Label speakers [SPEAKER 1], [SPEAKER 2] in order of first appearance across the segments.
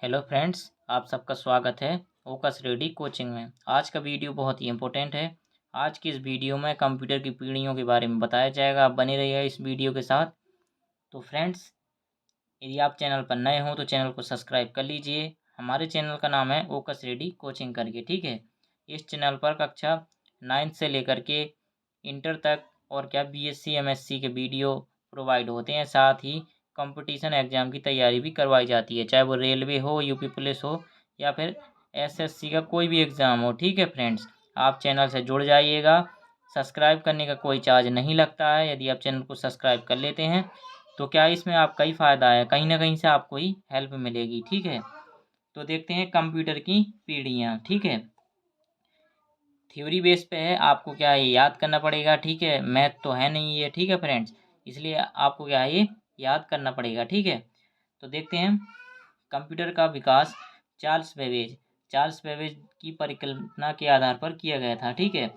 [SPEAKER 1] Hello friends, आप सबका स्वागत है ओकस रेडी कोचिंग में। आज का वीडियो बहुत ही इम्पोर्टेंट है। आज की इस वीडियो में कंप्यूटर की पीढ़ियों के बारे में बताया जाएगा। आप बने रहिए इस वीडियो के साथ। तो फ्रेंड्स, यदि आप चैनल पर नए हों तो चैनल को सब्सक्राइब कर लीजिए। हमारे चैनल का नाम है ओकस रेडी कोचिंग करके, ठीक है। इस चैनल पर कक्षा 9 से लेकर के इंटर तक और बीएससी एमएससी के वीडियो प्रोवाइड होते हैं। साथ ही कंपटीशन एग्जाम की तैयारी भी करवाई जाती है, चाहे वो रेलवे हो, यूपी पुलिस हो या फिर एसएससी का कोई भी एग्ज़ाम हो, ठीक है फ्रेंड्स। आप चैनल से जुड़ जाइएगा। सब्सक्राइब करने का कोई चार्ज नहीं लगता है। यदि आप चैनल को सब्सक्राइब कर लेते हैं तो क्या इसमें आपका ही फ़ायदा है, कहीं ना कहीं से आपको ही हेल्प मिलेगी, ठीक है। तो देखते हैं कंप्यूटर की पीढ़ियाँ, ठीक है। थ्योरी बेस पे है, आपको क्या है याद करना पड़ेगा, ठीक है। मैथ तो है नहीं ये, ठीक है फ्रेंड्स, इसलिए आपको क्या है ये याद करना पड़ेगा, ठीक है। तो देखते हैं कंप्यूटर का विकास चार्ल्स बेबेज की परिकल्पना के आधार पर किया गया था, ठीक है।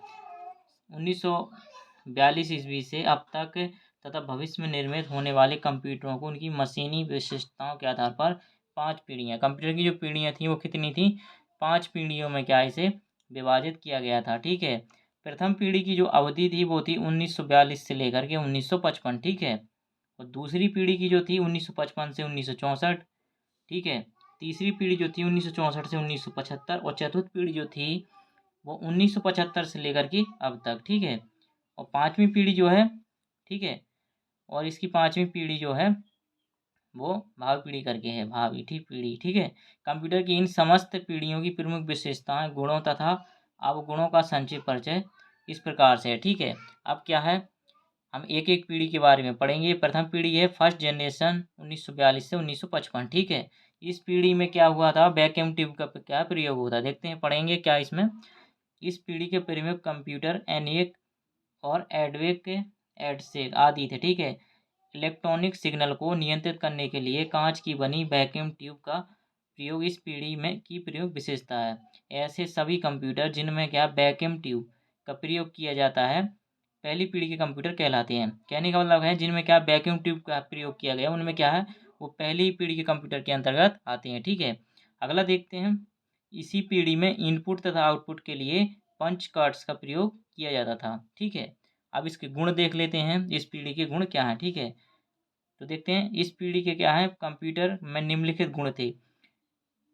[SPEAKER 1] 1942 ईस्वी से अब तक तथा भविष्य में निर्मित होने वाले कंप्यूटरों को उनकी मशीनी विशेषताओं के आधार पर 5 पीढ़ियाँ, कंप्यूटर की जो पीढ़ियाँ थी वो कितनी थी, 5 पीढ़ियों में क्या इसे विभाजित किया गया था, ठीक है। प्रथम पीढ़ी की जो अवधि थी वो थी 1942 से लेकर के 1955, ठीक है। और दूसरी पीढ़ी की जो थी 1955 से 1964, ठीक है। तीसरी पीढ़ी जो थी 1964 से 1975 और चतुर्थ पीढ़ी जो थी वो 1975 से लेकर के अब तक, ठीक है। और पांचवी पीढ़ी जो है, ठीक है, और इसकी पांचवी पीढ़ी जो है वो भावी पीढ़ी करके है, भावी ठीक पीढ़ी, ठीक है। कंप्यूटर की इन समस्त पीढ़ियों की प्रमुख विशेषताएं, गुणों तथा अवगुणों का संक्षिप्त परिचय इस प्रकार से है, ठीक है। अब क्या है, हम एक एक पीढ़ी के बारे में पढ़ेंगे। प्रथम पीढ़ी है फर्स्ट जनरेशन 1942 से 1955, ठीक है। इस पीढ़ी में क्या हुआ था, वैक्यूम ट्यूब का क्या प्रयोग हुआ था, देखते हैं पढ़ेंगे क्या इसमें। इस पीढ़ी के प्रमुख कंप्यूटर एनिक और एडवेक एडसेक आदि थे, ठीक है। इलेक्ट्रॉनिक सिग्नल को नियंत्रित करने के लिए कांच की बनी वैक्यूम ट्यूब का प्रयोग इस पीढ़ी में की प्रयोग विशेषता है। ऐसे सभी कंप्यूटर जिनमें क्या वैक्यूम ट्यूब का प्रयोग किया जाता है पहली पीढ़ी के कंप्यूटर कहलाते हैं। कहने का मतलब है जिनमें क्या वैक्यूम ट्यूब का प्रयोग किया गया उनमें क्या है वो पहली पीढ़ी के कंप्यूटर के अंतर्गत आते हैं, ठीक है। अगला देखते हैं, इसी पीढ़ी में इनपुट तथा आउटपुट के लिए पंच कार्ड्स का प्रयोग किया जाता था, ठीक है। अब इसके गुण देख लेते हैं, इस पीढ़ी के गुण क्या हैं, ठीक है। तो देखते हैं इस पीढ़ी के क्या है, कंप्यूटर में निम्नलिखित गुण थे।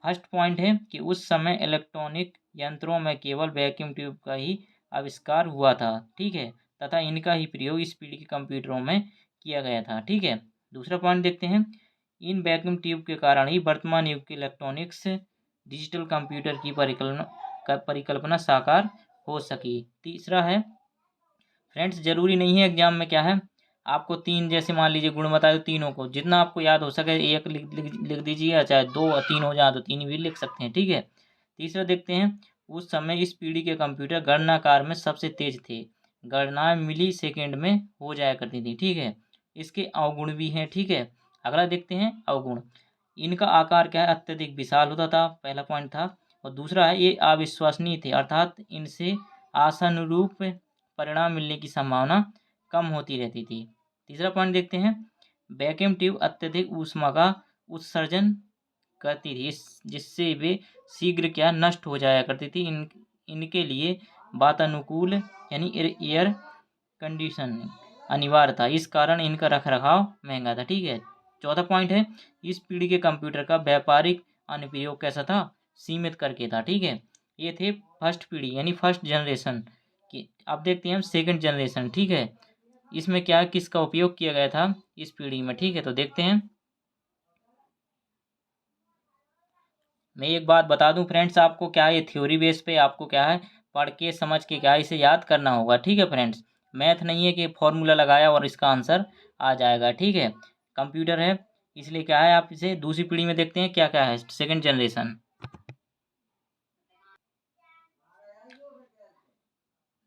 [SPEAKER 1] फर्स्ट पॉइंट है कि उस समय इलेक्ट्रॉनिक यंत्रों में केवल वैक्यूम ट्यूब का ही आविष्कार हुआ था, ठीक है, तथा इनका ही प्रयोग इस पीढ़ी के कंप्यूटरों में किया गया था, ठीक है। दूसरा पॉइंट देखते हैं, इन वैक्यूम ट्यूब के कारण ही वर्तमान युग के इलेक्ट्रॉनिक्स डिजिटल कंप्यूटर की परिकल्पना साकार हो सकी। तीसरा है फ्रेंड्स, जरूरी नहीं है एग्जाम में क्या है आपको तीन जैसे मान लीजिए गुण बता दो, तीनों को जितना आपको याद हो सके एक लिख दीजिए, चाहे दो और तीन हो जाए तो तीन भी लिख सकते हैं, ठीक है। तीसरा देखते हैं, उस समय इस पीढ़ी के कंप्यूटर गणनाकार में सबसे तेज थे, गणनाएं मिली सेकेंड में हो जाया करती थी, ठीक है। इसके अवगुण भी हैं, ठीक है। अगला देखते हैं अवगुण, इनका आकार क्या है, अत्यधिक विशाल होता था, पहला पॉइंट था। और दूसरा है ये अविश्वसनीय थे, अर्थात इनसे आशानुरूप परिणाम मिलने की संभावना कम होती रहती थी। तीसरा पॉइंट देखते हैं, वैक्यूम ट्यूब अत्यधिक ऊष्मा का उत्सर्जन करती थी, जिससे वे शीघ्र क्या नष्ट हो जाया करती थी। इनके लिए वातानुकूल यानी एयर कंडीशन अनिवार्य था, इस कारण इनका रखरखाव महंगा था, ठीक है। चौथा पॉइंट है, इस पीढ़ी के कंप्यूटर का व्यापारिक अनुप्रयोग कैसा था, सीमित करके था, ठीक है। ये थे फर्स्ट पीढ़ी यानी फर्स्ट जनरेशन की। अब देखते हैं हम सेकंड जनरेशन, ठीक है। इसमें क्या किसका उपयोग किया गया था इस पीढ़ी में, ठीक है। तो देखते हैं, मैं एक बात बता दूं फ्रेंड्स, आपको क्या ये थ्योरी बेस पे आपको क्या है पढ़ के समझ के क्या इसे याद करना होगा, ठीक है फ्रेंड्स। मैथ नहीं है कि फॉर्मूला लगाया और इसका आंसर आ जाएगा, ठीक है। कंप्यूटर है, इसलिए क्या है आप इसे दूसरी पीढ़ी में देखते हैं क्या क्या है, सेकंड जनरेशन।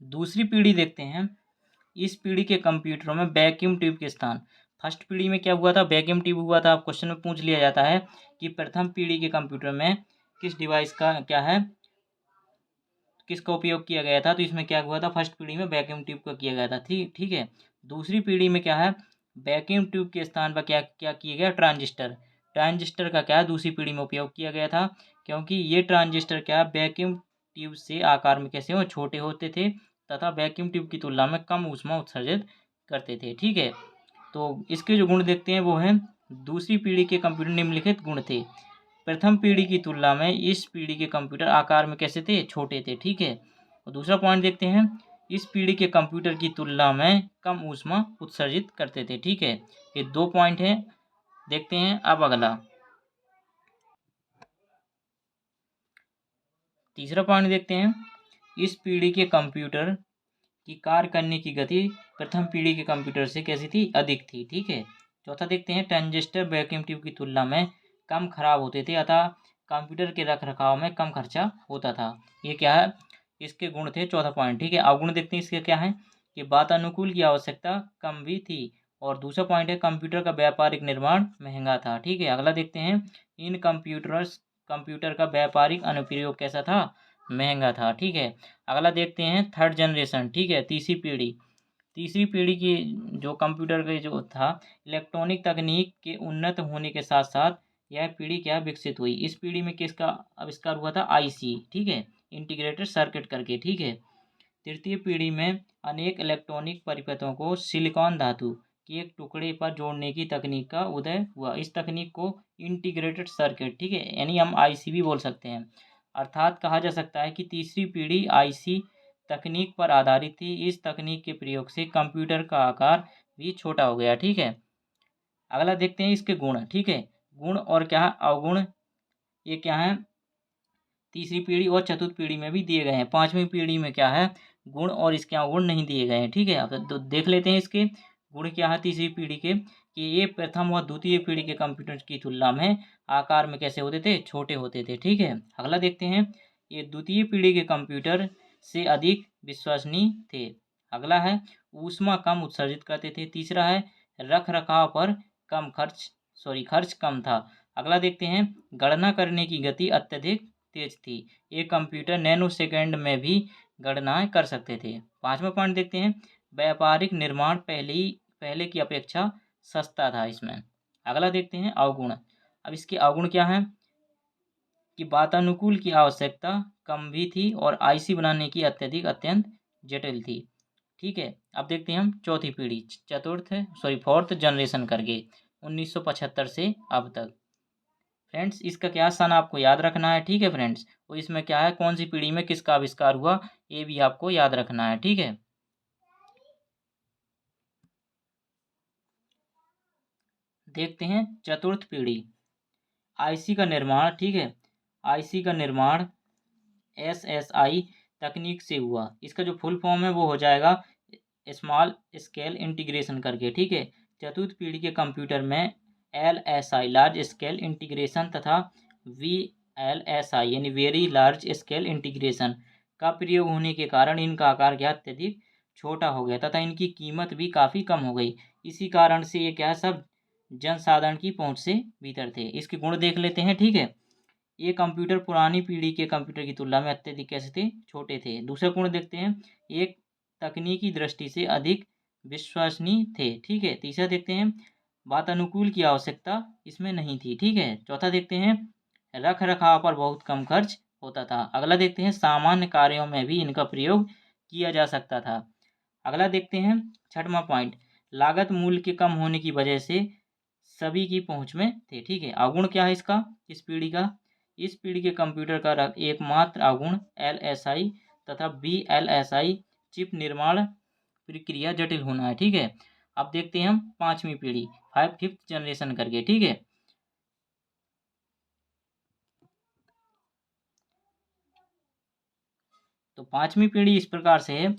[SPEAKER 1] दूसरी पीढ़ी देखते हैं, इस पीढ़ी के कंप्यूटरों में वैक्यूम ट्यूब के स्थान, फर्स्ट पीढ़ी में क्या हुआ था, वैक्यूम ट्यूब हुआ था। क्वेश्चन में पूछ लिया जाता है कि प्रथम पीढ़ी के कंप्यूटर में किस डिवाइस का क्या है, किसका उपयोग किया गया था, तो इसमें क्या हुआ था, फर्स्ट पीढ़ी में वैक्यूम ट्यूब का किया गया था, ठीक है। दूसरी पीढ़ी में क्या है, वैक्यूम ट्यूब के स्थान पर क्या क्या किया गया, ट्रांजिस्टर। ट्रांजिस्टर का क्या है दूसरी पीढ़ी में उपयोग किया गया था, क्योंकि ये ट्रांजिस्टर क्या वैक्यूम ट्यूब से आकार में कैसे हो छोटे होते थे तथा वैक्यूम ट्यूब की तुलना में कम ऊष्मा उत्सर्जित करते थे। ठीक है, तो इसके जो गुण देखते हैं वो हैं दूसरी पीढ़ी के कंप्यूटर निम्नलिखित गुण थे। प्रथम पीढ़ी की तुलना में इस पीढ़ी के कंप्यूटर आकार में कैसे थे, छोटे थे। ठीक है, और दूसरा पॉइंट देखते हैं, इस पीढ़ी के कंप्यूटर की तुलना में कम ऊष्मा उत्सर्जित करते थे। ठीक है, ये 2 पॉइंट हैं। देखते हैं अब अगला तीसरा पॉइंट देखते हैं, इस पीढ़ी के कंप्यूटर की कार्य करने की गति प्रथम पीढ़ी के कंप्यूटर से कैसी थी, अधिक थी। ठीक है, चौथा देखते हैं, ट्रांजिस्टर वैक्यूम ट्यूब की तुलना में कम खराब होते थे अतः कंप्यूटर के रख रखाव में कम खर्चा होता था। ये क्या है, इसके गुण थे, चौथा पॉइंट। ठीक है, अवगुण देखते हैं इसके क्या है कि वातानुकूल की आवश्यकता कम भी थी, और दूसरा पॉइंट है कंप्यूटर का व्यापारिक निर्माण महंगा था। ठीक है, अगला देखते हैं, इन कंप्यूटर का व्यापारिक अनुप्रयोग कैसा था, महंगा था। ठीक है, अगला देखते हैं थर्ड जनरेशन। ठीक है, तीसरी पीढ़ी की जो कंप्यूटर के जो था, इलेक्ट्रॉनिक तकनीक के उन्नत होने के साथ साथ यह पीढ़ी क्या विकसित हुई। इस पीढ़ी में किसका आविष्कार हुआ था, आईसी। ठीक है, इंटीग्रेटेड सर्किट करके। ठीक है, तृतीय पीढ़ी में अनेक इलेक्ट्रॉनिक परिपथों को सिलिकॉन धातु के एक टुकड़े पर जोड़ने की तकनीक का उदय हुआ। इस तकनीक को इंटीग्रेटेड सर्किट, ठीक है, यानी हम आईसी भी बोल सकते हैं। अर्थात कहा जा सकता है कि तीसरी पीढ़ी आईसी तकनीक पर आधारित थी। इस तकनीक के प्रयोग से कंप्यूटर का आकार भी छोटा हो गया। ठीक है, अगला देखते हैं इसके गुण। ठीक है, गुण और क्या है, अवगुण, ये क्या है, तीसरी पीढ़ी और चतुर्थ पीढ़ी में भी दिए गए हैं। पांचवी पीढ़ी में क्या है, गुण और इसके अवगुण नहीं दिए गए हैं। ठीक है, अब तो देख लेते हैं इसके गुण क्या है तीसरी पीढ़ी के, कि ये प्रथम और द्वितीय पीढ़ी के कंप्यूटर की तुलना में आकार में कैसे होते थे, छोटे होते थे। ठीक है, अगला देखते हैं, ये द्वितीय पीढ़ी के कंप्यूटर से अधिक विश्वसनीय थे। अगला है, ऊष्मा कम उत्सर्जित करते थे। तीसरा है, रख रखाव पर खर्च कम था। अगला देखते हैं, गणना करने की गति अत्यधिक तेज थी। ये कंप्यूटर नैनो सेकंड में भी गणनाएं कर सकते थे। पांचवा पॉइंट देखते हैं, व्यापारिक निर्माण पहले की अपेक्षा सस्ता था इसमें। अगला देखते हैं अवगुण। अब इसके अवगुण क्या हैं कि वातानुकूल की आवश्यकता कम भी थी और आईसी बनाने की अत्यंत जटिल थी। ठीक है, अब देखते हैं हम चौथी पीढ़ी, फोर्थ जनरेशन करके 1975 से अब तक। फ्रेंड्स, इसका क्या सन आपको याद रखना है। ठीक है फ्रेंड्स, और इसमें क्या है, कौन सी पीढ़ी में किसका आविष्कार हुआ, ये भी आपको याद रखना है। ठीक है, देखते हैं चतुर्थ पीढ़ी, आईसी का निर्माण। ठीक है, आईसी का निर्माण एसएसआई तकनीक से हुआ। इसका जो फुल फॉर्म है वो हो जाएगा स्मॉल स्केल इंटीग्रेशन करके। ठीक है, चतुर्थ पीढ़ी के कंप्यूटर में एलएसआई लार्ज स्केल इंटीग्रेशन तथा वीएलएसआई यानी वेरी लार्ज स्केल इंटीग्रेशन का प्रयोग होने के कारण इनका आकार क्या अत्यधिक छोटा हो गया तथा इनकी कीमत भी काफ़ी कम हो गई। इसी कारण से ये क्या सब जनसाधारण की पहुंच से भीतर थे। इसके गुण देख लेते हैं। ठीक है, ये कंप्यूटर पुरानी पीढ़ी के कंप्यूटर की तुलना में अत्यधिक कैसे थे, छोटे थे। दूसरा गुण देखते हैं, एक तकनीकी दृष्टि से अधिक विश्वसनीय थे। ठीक है, तीसरा देखते हैं, वातानुकूल की आवश्यकता इसमें नहीं थी। ठीक है, चौथा देखते हैं, रख रखाव पर बहुत कम खर्च होता था। अगला देखते हैं, सामान्य कार्यों में भी इनका प्रयोग किया जा सकता था। अगला देखते हैं, छठवां पॉइंट, लागत मूल्य के कम होने की वजह से सभी की पहुंच में थे। ठीक है, अवगुण क्या है इसका, इस पीढ़ी का, इस पीढ़ी के कंप्यूटर का एकमात्र अवगुण एलएसआई तथा बीएलएसआई चिप निर्माण प्रक्रिया जटिल होना है। ठीक है, अब देखते हैं हम पांचवी पीढ़ी, फिफ्थ जनरेशन करके। ठीक है, तो पांचवी पीढ़ी इस प्रकार से है,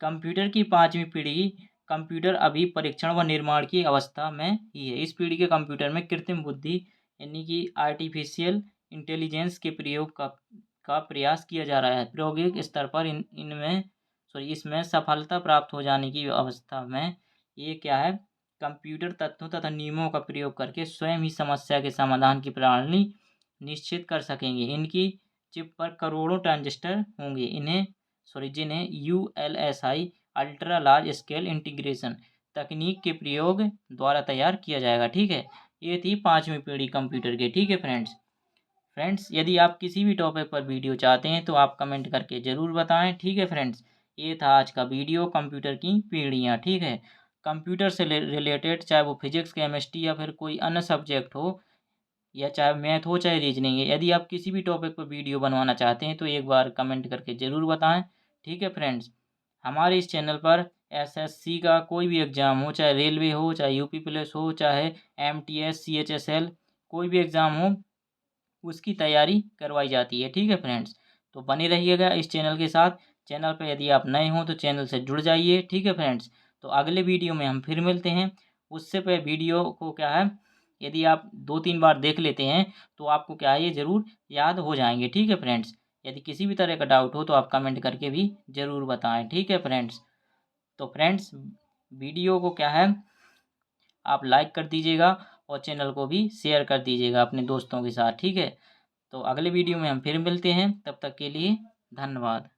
[SPEAKER 1] कंप्यूटर की पांचवी पीढ़ी कंप्यूटर अभी परीक्षण व निर्माण की अवस्था में ही है। इस पीढ़ी के कंप्यूटर में कृत्रिम बुद्धि यानी कि आर्टिफिशियल इंटेलिजेंस के प्रयोग का प्रयास किया जा रहा है। प्रायोगिक स्तर पर इसमें सफलता प्राप्त हो जाने की अवस्था में ये क्या है, कंप्यूटर तत्वों तथा नियमों का प्रयोग करके स्वयं ही समस्या के समाधान की प्रणाली निश्चित कर सकेंगे। इनकी चिप पर करोड़ों ट्रांजिस्टर होंगे, जिन्हें ULSI ultra large scale integration तकनीक के प्रयोग द्वारा तैयार किया जाएगा। ठीक है, ये थी 5वीं पीढ़ी कंप्यूटर की। ठीक है फ्रेंड्स यदि आप किसी भी टॉपिक पर वीडियो चाहते हैं तो आप कमेंट करके ज़रूर बताएं। ठीक है फ्रेंड्स, ये था आज का वीडियो कंप्यूटर की पीढ़ियाँ। ठीक है, कंप्यूटर से रिलेटेड चाहे वो फिजिक्स, केमिस्ट्री या फिर कोई अन्य सब्जेक्ट हो, या चाहे मैथ हो चाहे रीजनिंग है, यदि आप किसी भी टॉपिक पर वीडियो बनवाना चाहते हैं तो एक बार कमेंट करके ज़रूर बताएं। ठीक है फ्रेंड्स, हमारे इस चैनल पर एसएससी का कोई भी एग्ज़ाम हो, चाहे रेलवे हो, चाहे यूपी पुलिस हो, चाहे एमटीएस, सीएचएसएल, कोई भी एग्ज़ाम हो, उसकी तैयारी करवाई जाती है। ठीक है फ्रेंड्स, तो बने रहिएगा इस चैनल के साथ। चैनल पर यदि आप नए हों तो चैनल से जुड़ जाइए। ठीक है फ्रेंड्स, तो अगले वीडियो में हम फिर मिलते हैं। उससे पहले वीडियो को क्या है, यदि आप 2-3 बार देख लेते हैं तो आपको क्या है ये ज़रूर याद हो जाएंगे। ठीक है फ्रेंड्स, यदि किसी भी तरह का डाउट हो तो आप कमेंट करके भी ज़रूर बताएं। ठीक है फ्रेंड्स, तो फ्रेंड्स वीडियो को क्या है आप लाइक कर दीजिएगा और चैनल को भी शेयर कर दीजिएगा अपने दोस्तों के साथ। ठीक है, तो अगले वीडियो में हम फिर मिलते हैं, तब तक के लिए धन्यवाद।